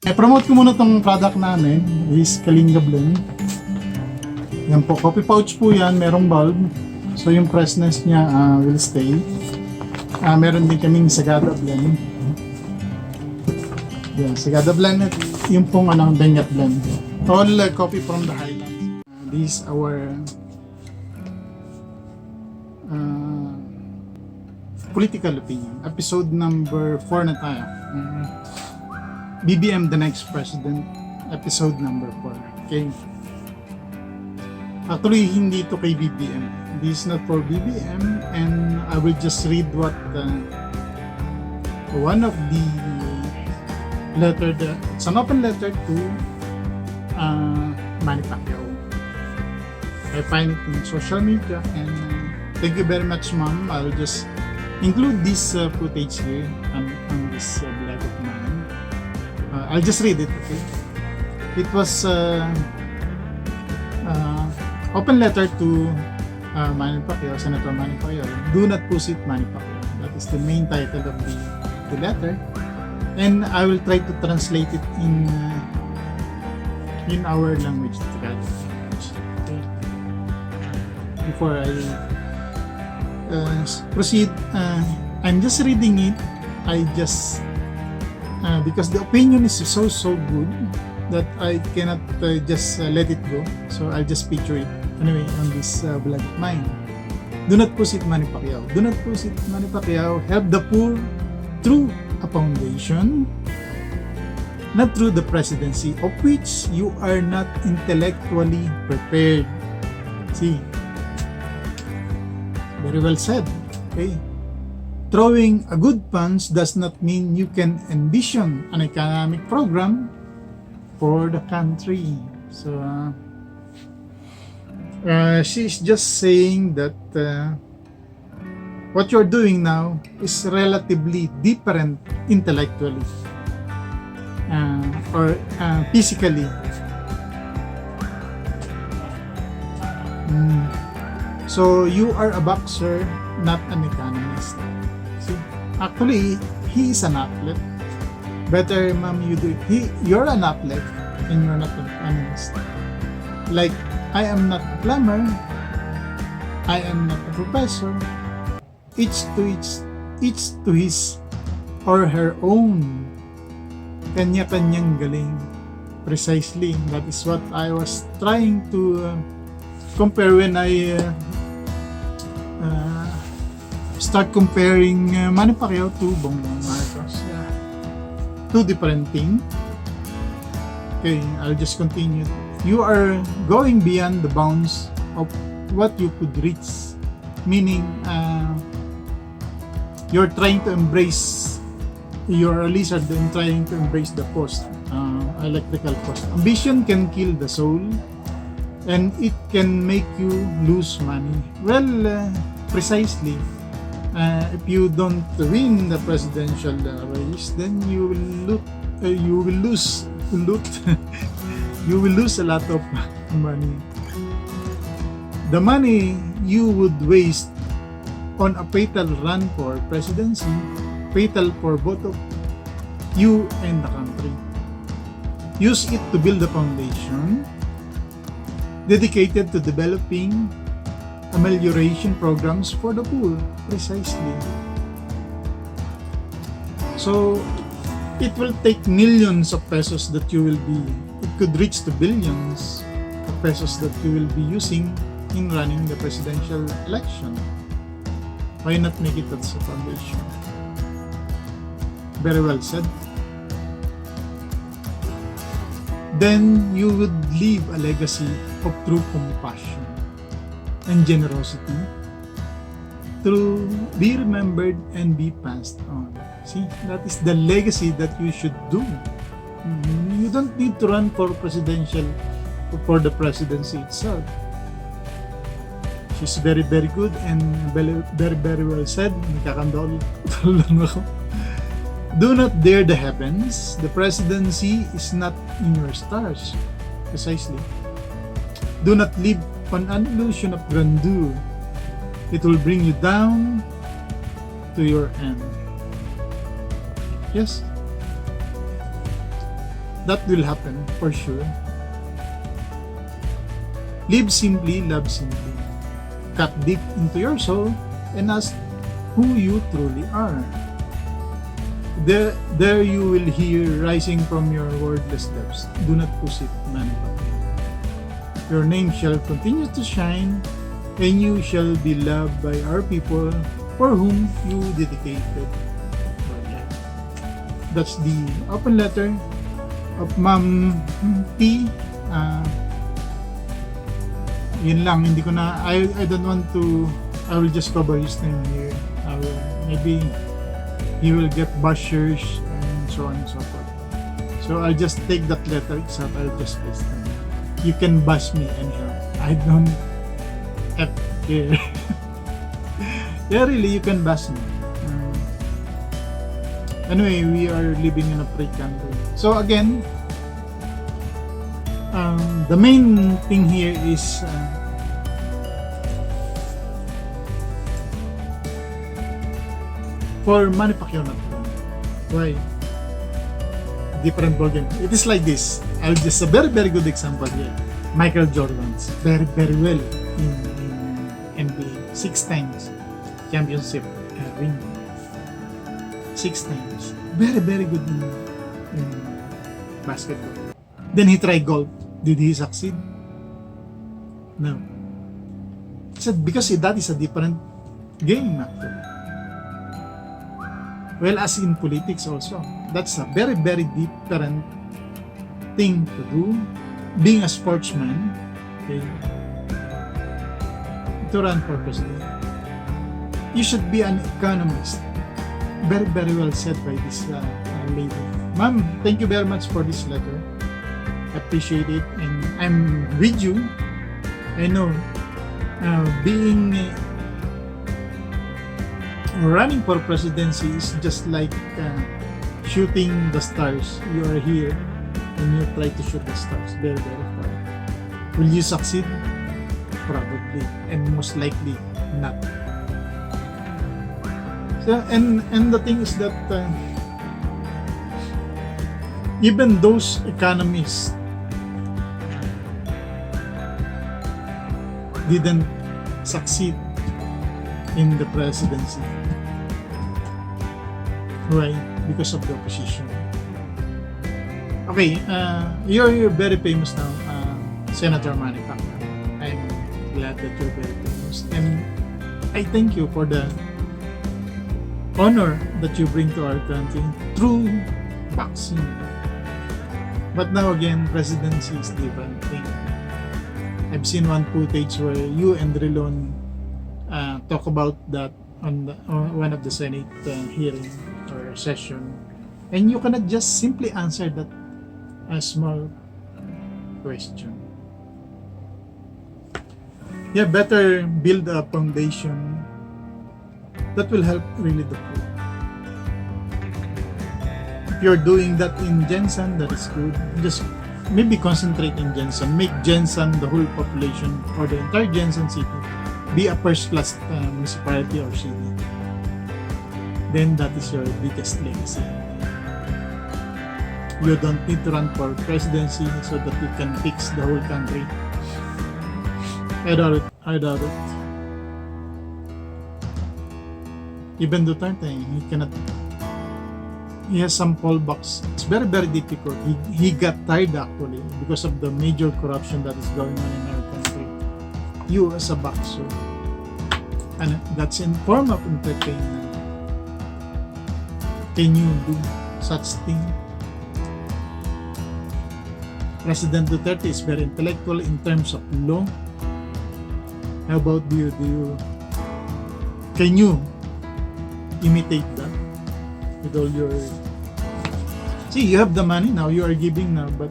I-promote ko muna tong product namin, is Kalinga Blend. Yan po, coffee pouch po yan, merong bulb. So yung freshness niya will stay. Meron din kaming Sagada Blend. Yan, Sagada Blend, yung pong Bengat Blend. All coffee from the highlands. This is our political opinion. Episode number 4 na tayo. BBM, the next president. Episode number 4. Okay. Actually, hindi ito kay BBM. This is not for BBM, and I will just read what one of the letter, it's an open letter to Manny Pacquiao. I find it in social media, and thank you very much, ma'am. I will just include this footage here on this blog of mine. I'll just read it, okay? It was open letter to Manny Pacquiao, Senator Manny Pacquiao. Do not push it, Manny Pacquiao. That is the main title of the letter, and I will try to translate it in our language, Tagalog. Okay. Before I proceed, I'm just reading it. I just because the opinion is so good that I cannot just let it go. So I'll just picture it anyway on this blog of mine. Do not push it, Manny Pacquiao. Do not push it, Manny Pacquiao. Help the poor through a foundation, not through the presidency, of which you are not intellectually prepared. See, very well said. Okay. Throwing a good punch does not mean you can envision an economic program for the country. So, she's just saying that what you're doing now is relatively different intellectually or physically. So, you are a boxer, not an economist. See, actually, he is an athlete. Better, ma'am, you do it. You're an athlete, and you're not an economist. Like, I am not a plumber. I am not a professor. Each to his or her own. Kanya-kanyang galing. Precisely, that is what I was trying to compare when I start comparing Manny Pacquiao to Bongbong Marcos. Two different things. Okay, I'll just continue. You are going beyond the bounds of what you could reach. Meaning, you're trying to embrace, you're a lizard and trying to embrace the post, electrical post. Ambition can kill the soul, and it can make you lose money. Well, precisely. If you don't win the presidential race, then you will lose you will lose a lot of money. The money you would waste on a fatal run for presidency, fatal for both of you and the country. Use it to build a foundation dedicated to developing amelioration programs for the poor. Precisely. So, it will take millions of pesos that you will be, it could reach to billions of pesos that you will be using in running the presidential election. Why not make it as a foundation? Very well said. Then you would leave a legacy of true compassion and generosity to be remembered and be passed on. See, that is the legacy that you should do. You don't need to run for the presidency itself. She's very, very good and very, very, very well said. Nakakandol lang ako. Do not dare the heavens. The presidency is not in your stars. Precisely. Do not live on an illusion of grandeur. It will bring you down to your end. Yes. that will happen for sure. Live simply, love simply. Cut deep into your soul and ask who you truly are. There you will hear rising from your wordless depths. Do not push it, Manny Pacquiao. Your name shall continue to shine, and you shall be loved by our people for whom you dedicated your life. That's the open letter of Ma'am P. Yun lang, hindi ko na, I don't want to, I will just cover his name here. Maybe he will get bashers and so on and so forth. So I'll just take that letter itself, I'll just paste them. You can bash me anyhow. I don't care. Yeah, really, you can bash me. Anyway, we are living in a free country. So again, the main thing here is for Manny Pacquiao not to. Why? Different ballgame. It is like this. I'll just a very very good example here. Michael Jordan's very very well in NBA, 6 times championship ring. 6 times. Very very good in basketball. Then he tried golf. Did he succeed? No. Because that is a different game actually. Well, as in politics also, that's a very, very different thing to do. Being a sportsman, okay, to run for president. You should be an economist. Very, very well said by this lady. Ma'am, thank you very much for this letter. Appreciate it, and I'm with you. I know being running for presidency is just like shooting the stars. You are here and you try to shoot the stars very very far. Will you succeed? Probably, and most likely not. So and the thing is that even those economists didn't succeed in the presidency. Why? Because of the opposition. Okay, you're very famous now, Senator Manny Pacquiao. I'm glad that you're very famous, and I thank you for the honor that you bring to our country through boxing. But now again, presidency is different thing. I've seen one footage where you and Rilon talk about that on one of the Senate hearing or session, and you cannot just simply answer that a small question. Yeah, better build a foundation that will help really the poor. If you're doing that in Jensen, that is good. Just maybe concentrate in Jensen. Make Jensen, the whole population or the entire Jensen city, be a first-class municipality or city. Then that is your biggest legacy. You don't need to run for presidency so that you can fix the whole country. I doubt it. I doubt it. Even Duterte, he cannot. He has some fallbacks. It's very, very difficult. He got tired actually because of the major corruption that is going on in our country. You as a boxer, and that's in form of entertainment. Can you do such thing? President Duterte is very intellectual in terms of law. How about can you imitate that with all your, see, you have the money now, you are giving now, but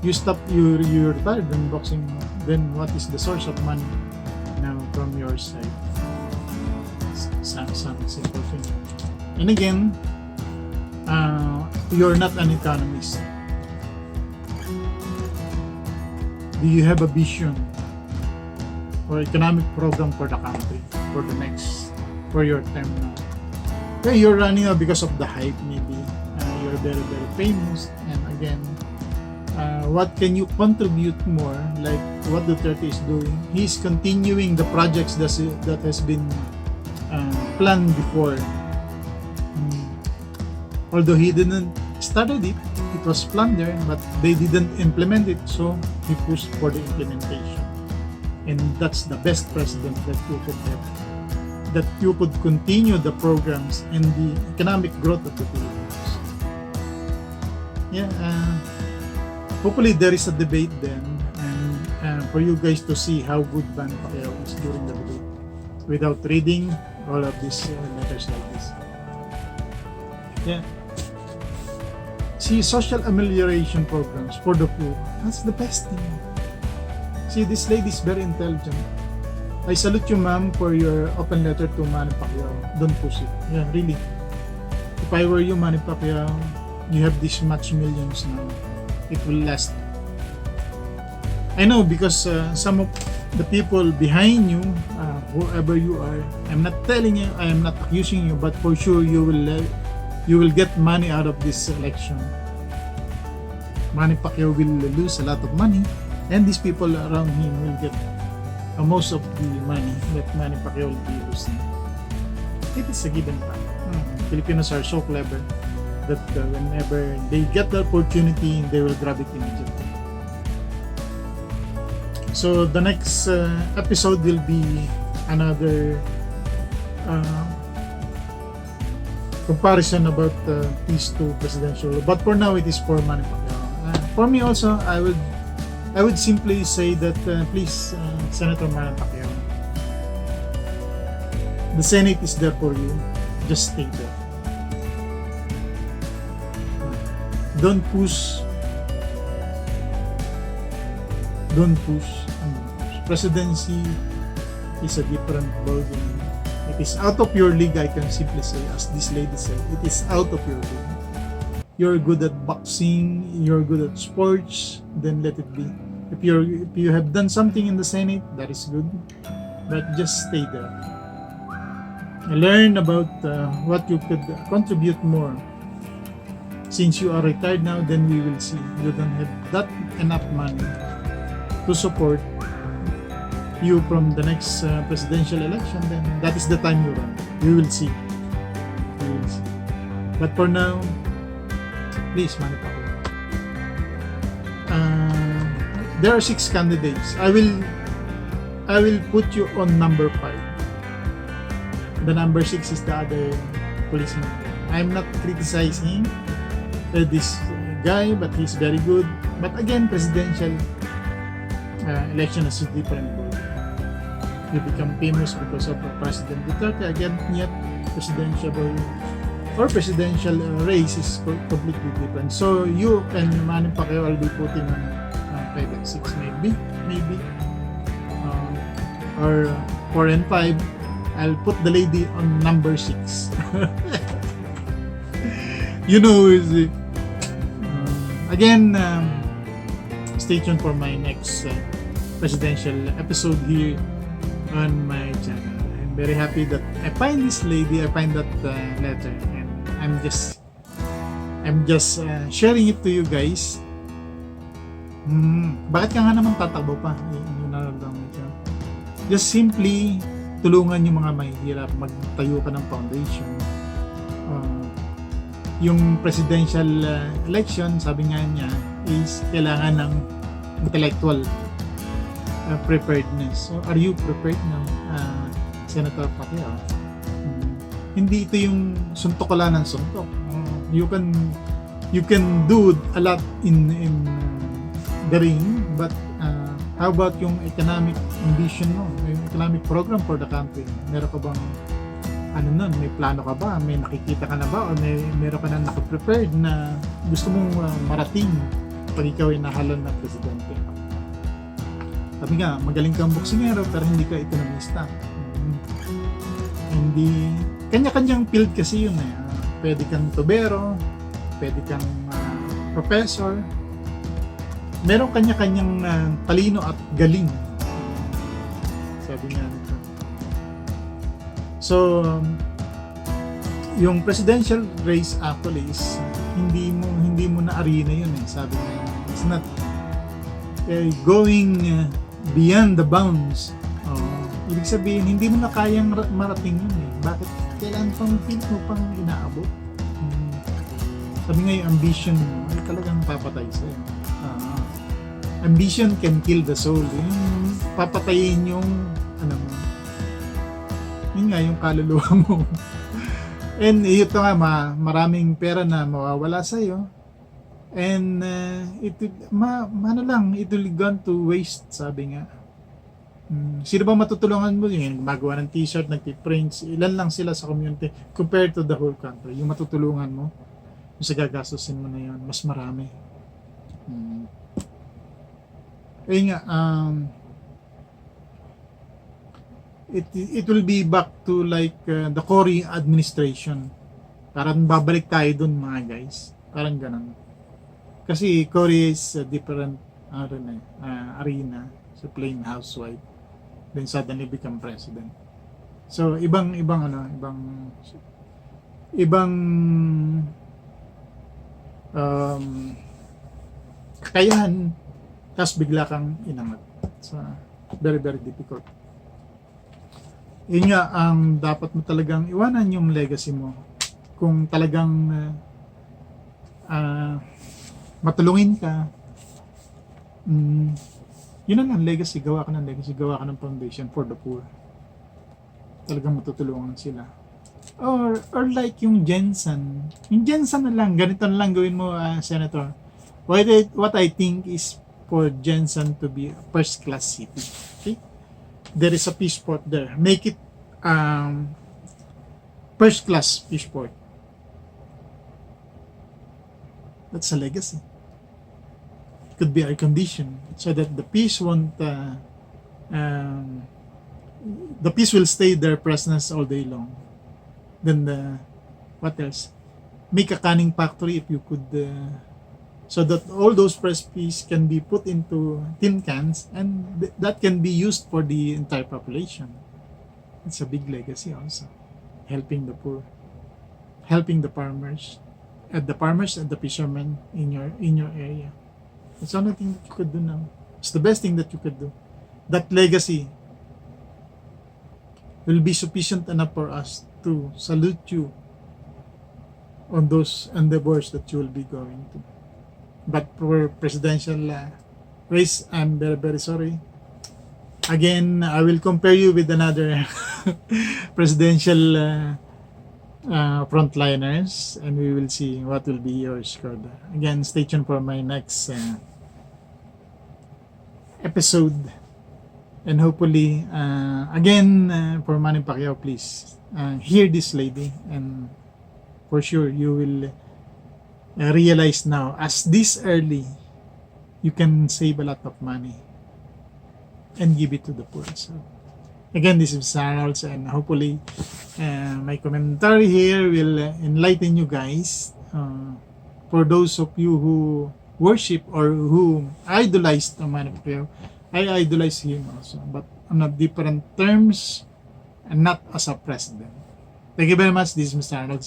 you stop, you're retired in boxing, then what is the source of money now from your side? Some simple thing. And again, you're not an economist. Do you have a vision or economic program for the country for your term now? Okay, you're running out because of the hype maybe. You're very, very famous, and again, what can you contribute more, like what Duterte is doing. He's continuing the projects that has been planned before. Although he didn't started it, it was planned there, but they didn't implement it, so he pushed for the implementation. And that's the best president that you could have, that you could continue the programs and the economic growth of the Philippines. Yeah, hopefully there is a debate then, and for you guys to see how good Manny Pacquiao is during the debate without reading all of these letters like this. Yeah. See, social amelioration programs for the poor, that's the best thing. See, this lady is very intelligent. I salute you, ma'am, for your open letter to Manny Pacquiao. Don't push it. Yeah, really. If I were you, Manny Pacquiao, you have this much millions now. It will last. I know, because some of the people behind you, whoever you are, I'm not telling you, I am not accusing you, but for sure you will get money out of this election. Manny Pacquiao will lose a lot of money, and these people around him will get most of the money that Manny Pacquiao will be losing. It is a given fact. Filipinos are so clever that whenever they get the opportunity, they will grab it immediately. So the next episode will be another comparison about these two presidential. But for now, it is for Manny Pacquiao. For me also, I would simply say that please, Senator Manny Pacquiao, the Senate is there for you. Just stay there. Don't push. Presidency is a different ballgame. It is out of your league, I can simply say, as this lady said, it is out of your league. You're good at boxing, you're good at sports, then let it be. If you have done something in the Senate, that is good, but just stay there. Learn about what you could contribute more. Since you are retired now, then we will see. You don't have that enough money to support you from the next presidential election, then that is the time you run. We will see. But for now, please, Manny Pacquiao. There are 6 candidates. I will put you on number 5. The number 6 is the other policeman. I'm not criticizing this guy, but he's very good. But again, presidential election is a different world. You become famous because of President Duterte. Again, yet presidential race is completely different. So you and Manny Pacquiao will be putting on 5 and 6 maybe, or 4 and 5. I'll put the lady on number 6. You know, is it? Again, stay tuned for my next presidential episode here on my channel. I'm very happy that I find this lady, I find that letter, and I'm just sharing it to you guys. Bakit ka nga naman tatakbo pa? Yung nararamdaman ko. Just simply tulungan yung mga mahihirap, magtayo ka ng foundation. Yung presidential election, sabi nga niya, is kailangan ng intellectual preparedness. So, are you prepared now, Senator Pacquiao? Hindi ito yung suntok ka lang ng suntok. You can do a lot in the ring, but how about yung economic ambition mo, yung economic program for the country? Meron ka bang may plano ka ba? May nakikita ka na ba? O meron ka na nakaprepared na gusto mong marating pag ikaw ay nahalal na presidente? Sabi nga, magaling kang boksingero pero hindi ka ekonomista. Hindi, kanya-kanyang field kasi yun eh. Pwede kang tubero, pwede kang professor. Meron kanya-kanyang talino at galing. Sabi nga nito. So, yung presidential race actually is hindi mo na arena yun eh. Sabi nga, it's not going beyond the bounds. Ibig sabihin, hindi mo na kayang marating yun eh. Bakit kailan pang pang inaabot? Sabi nga yung ambition mo ay talagang papatay sa'yo. Ambition can kill the soul. Yung papatayin yung yun nga, yung kaluluwa mo. And ito nga, maraming pera na mawawala sa'yo. And it will gone to waste, sabi nga. Sino ba matutulungan mo? Yung gumagawa ng t-shirt, nagpiprints, ilan lang sila sa community compared to the whole country. Yung matutulungan mo, yung sa gagastusin mo na yun, mas marami. Ayun nga, it will be back to like the Cory administration. Parang babalik tayo dun mga guys. Parang ganun. Kasi Cory is a different arena. So plain housewife. Then suddenly become president. So ibang kakayahan, tapos bigla kang inangat. So very very difficult. Yun nga, ang dapat mo talagang iwanan yung legacy mo. Kung talagang matulungin ka, yun na lang, legacy. Gawa ka ng legacy, gawa ka ng foundation for the poor. Talagang matutulungan sila. Or like yung Jensen. Yung Jensen na lang, ganito na lang gawin mo, Senator. What I think is for Jensen to be a first class city. Okay? There is a fish port there. Make it first class fish port. That's a legacy. It could be air conditioned so that the fish won't the fish will stay their presence all day long. Then what else? Make a canning factory if you could so that all those fresh fish can be put into tin cans and that can be used for the entire population. It's a big legacy also. Helping the poor, helping the farmers and the fishermen in your area. It's the only thing that you could do now. It's the best thing that you could do. That legacy will be sufficient enough for us to salute you on those endeavors that you will be going to. But for presidential race, I'm very, very sorry. Again, I will compare you with another presidential frontliners, and we will see what will be your score. Again, stay tuned for my next episode. And hopefully, again, for Manny Pacquiao, please hear this lady, and for sure you will realize now, as this early, you can save a lot of money and give it to the poor. So, again, this is Sarals, and hopefully my commentary here will enlighten you guys. For those of you who worship or who idolize the Manny Pacquiao, I idolize him also, but on a different terms and not as a president. Thank you very much. This is Mr. Arnold.